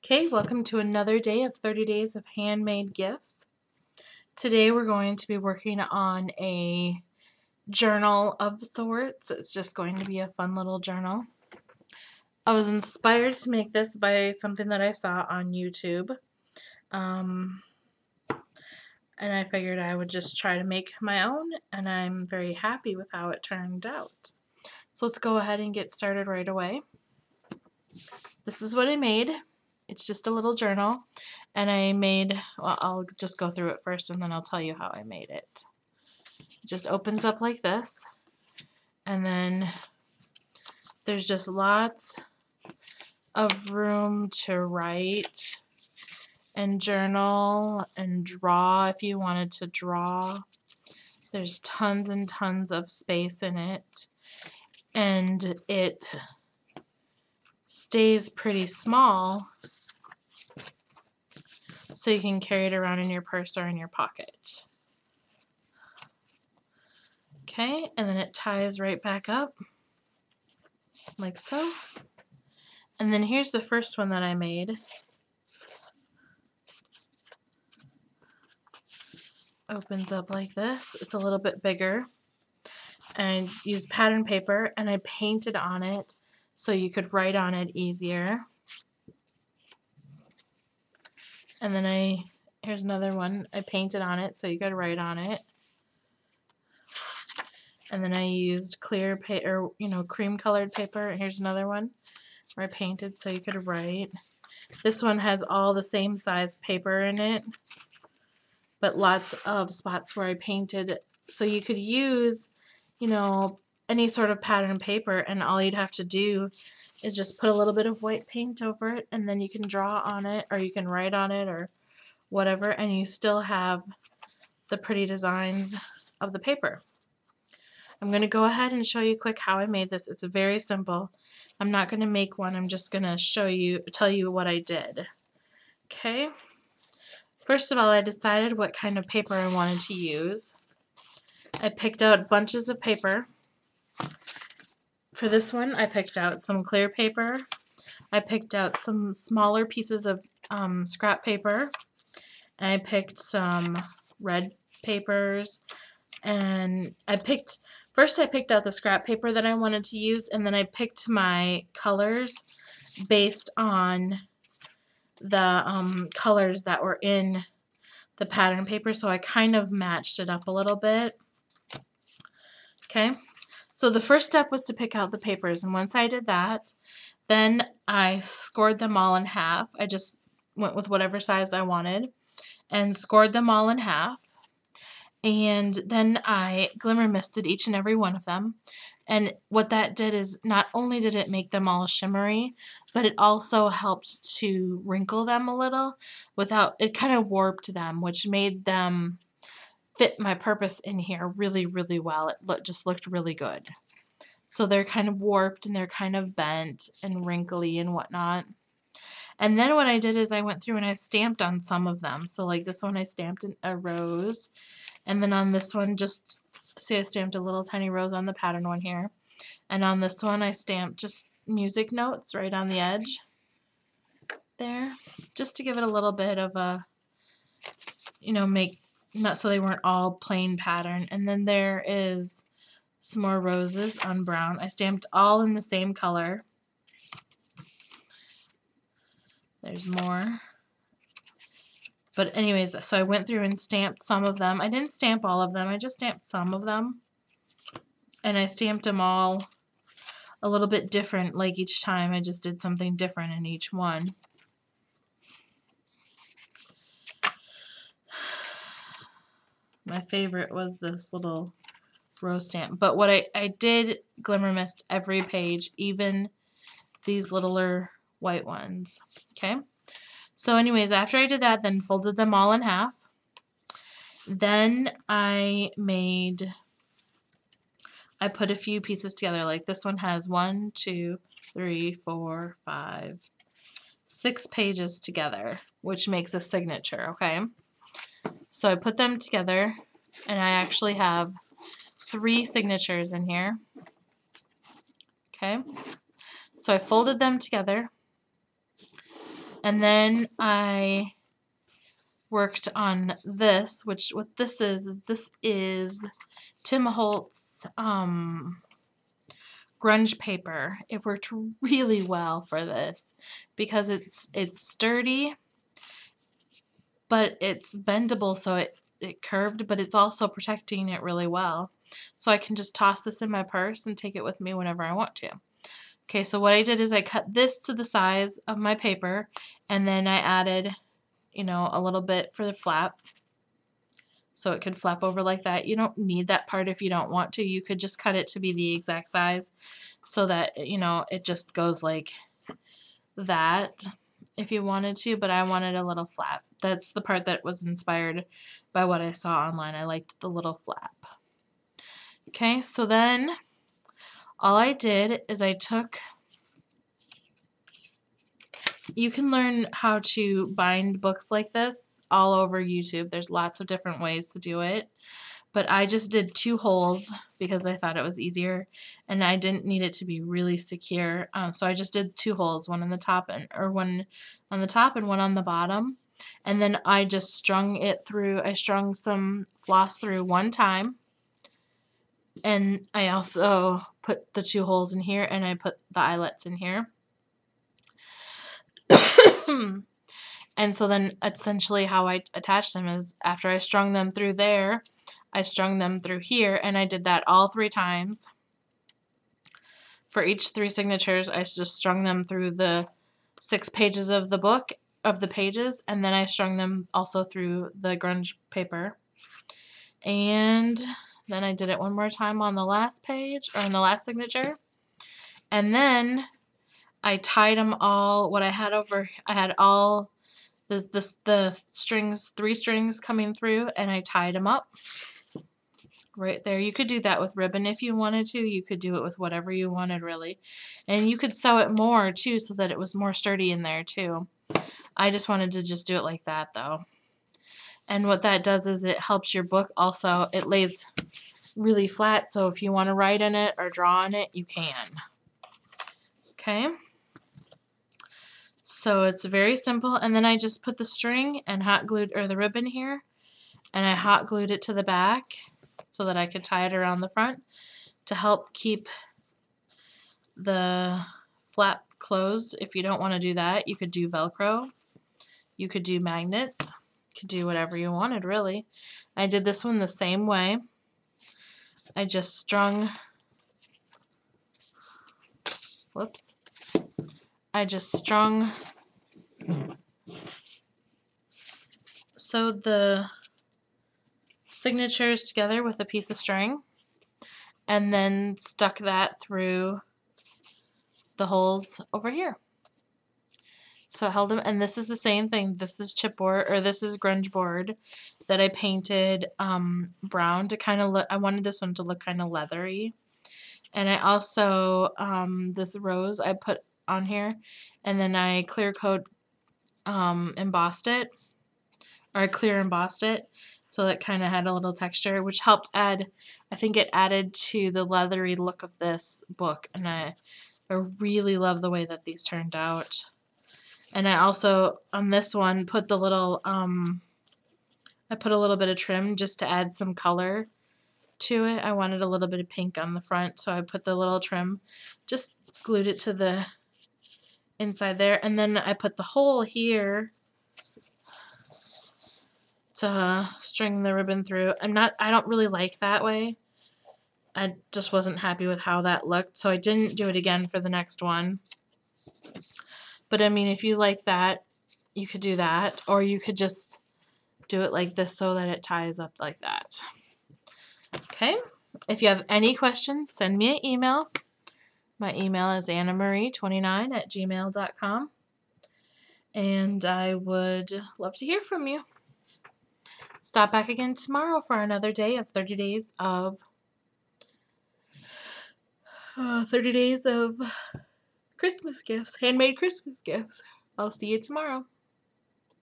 Okay, welcome to another day of 30 days of handmade gifts. Today we're going to be working on a journal of sorts. It's just going to be a fun little journal. I was inspired to make this by something that I saw on YouTube. And I figured I would just try to make my own, and I'm very happy with how it turned out. So let's go ahead and get started right away. This is what I made. It's just a little journal, and well, I'll just go through it first and then I'll tell you how I made it. It just opens up like this, and then there's just lots of room to write and journal and draw if you wanted to draw. There's tons and tons of space in it, and it stays pretty small, so you can carry it around in your purse or in your pocket. Okay, and then it ties right back up, like so. And then here's the first one that I made. Opens up like this. It's a little bit bigger. And I used pattern paper, and I painted on it so you could write on it easier. And then here's another one. I painted on it so you could write on it. And then I used clear paper, cream colored paper. And here's another one where I painted so you could write. This one has all the same size paper in it, but lots of spots where I painted, so you could use, any sort of pattern paper, and all you'd have to do is just put a little bit of white paint over it, and then you can draw on it, or you can write on it, or whatever, and you still have the pretty designs of the paper. I'm going to go ahead and show you quick how I made this. It's very simple. I'm not going to make one. I'm just going to tell you what I did. Okay. First of all, I decided what kind of paper I wanted to use. I picked out bunches of paper. For this one, I picked out some clear paper. I picked out some smaller pieces of scrap paper. I picked some red papers, and first I picked out the scrap paper that I wanted to use, and then I picked my colors based on the colors that were in the pattern paper, so I kind of matched it up a little bit. Okay, so the first step was to pick out the papers, and once I did that, then I scored them all in half. I just went with whatever size I wanted and scored them all in half, and then I glimmer misted each and every one of them. And what that did is not only did it make them all shimmery, but it also helped to wrinkle them a little it kind of warped them, which made them fit my purpose in here really, really well. It just looked really good. So they're kind of warped, and they're kind of bent and wrinkly and whatnot. And then what I did is I went through and I stamped on some of them. So like this one I stamped a rose, and then on this one, just see, I stamped a little tiny rose on the pattern one here. And on this one I stamped just music notes right on the edge there, just to give it a little bit of a, not so they weren't all plain pattern. And then there is some more roses on brown. I stamped all in the same color. There's more. But anyways, so I went through and stamped some of them. I didn't stamp all of them. I just stamped some of them. And I stamped them all a little bit different. Like each time I just did something different in each one. My favorite was this little rose stamp. But what I did glimmer mist every page, even these littler white ones. Okay? So anyways, after I did that, then folded them all in half. Then I put a few pieces together. Like this one has 1, 2, 3, 4, 5, 6 pages together, which makes a signature, okay? So I put them together, and I actually have 3 signatures in here. Okay? So I folded them together, And then I worked on this, which what this is Tim Holtz grunge paper. It worked really well for this because it's sturdy, but it's bendable, so it curved, but it's also protecting it really well. So I can just toss this in my purse and take it with me whenever I want to. Okay, so what I did is I cut this to the size of my paper, and then I added, you know, a little bit for the flap, so it could flap over like that. You don't need that part if you don't want to. You could just cut it to be the exact size so that, you know, it just goes like that if you wanted to, but I wanted a little flap. That's the part that was inspired by what I saw online. I liked the little flap. Okay, so then all I did is I took, you can learn how to bind books like this all over YouTube. There's lots of different ways to do it. But I just did 2 holes because I thought it was easier, and I didn't need it to be really secure. So I just did 2 holes, one on the top and one on the top and one on the bottom. And then I just strung it through. I strung some floss through one time, and I also put the 2 holes in here, and I put the eyelets in here. And so then essentially how I attached them is after I strung them through there, I strung them through here, and I did that all 3 times. For each 3 signatures, I just strung them through the 6 pages of the book, of the pages, and then I strung them also through the grunge paper. And then I did it one more time on the last page, or on the last signature. And then I tied them all, what I had over, I had all the strings, 3 strings coming through, and I tied them up. Right there. You could do that with ribbon if you wanted to. You could do it with whatever you wanted, really. And you could sew it more, too, so that it was more sturdy in there, too. I just wanted to just do it like that, though. And what that does is it helps your book also. It lays really flat, so if you want to write in it or draw on it, you can. Okay? So it's very simple. And then I just put the string and hot glued, or the ribbon here, and I hot glued it to the back so that I could tie it around the front to help keep the flap closed. If you don't want to do that, you could do Velcro. You could do magnets. You could do whatever you wanted, really. I did this one the same way. I just strung, whoops. I just sewed the signatures together with a piece of string, and then stuck that through the holes over here. So I held them, and this is the same thing. This is chipboard, or this is grunge board that I painted brown to kind of look. I wanted this one to look kind of leathery, and I also this rose I put on here, and then I clear coat embossed it, or I clear embossed it. So it kind of had a little texture, which helped add, I think it added to the leathery look of this book. And I really love the way that these turned out. And I also, on this one, put the little, I put a little bit of trim just to add some color to it. I wanted a little bit of pink on the front, so I put the little trim, just glued it to the inside there. And then I put the hole here to string the ribbon through. I don't really like that way. I just wasn't happy with how that looked, so I didn't do it again for the next one. But I mean, if you like that, you could do that, or you could just do it like this so that it ties up like that. Okay? If you have any questions, send me an email. My email is annamarie29@gmail.com. And I would love to hear from you. Stop back again tomorrow for another day of 30 days of 30 days of Christmas gifts, handmade Christmas gifts. I'll see you tomorrow.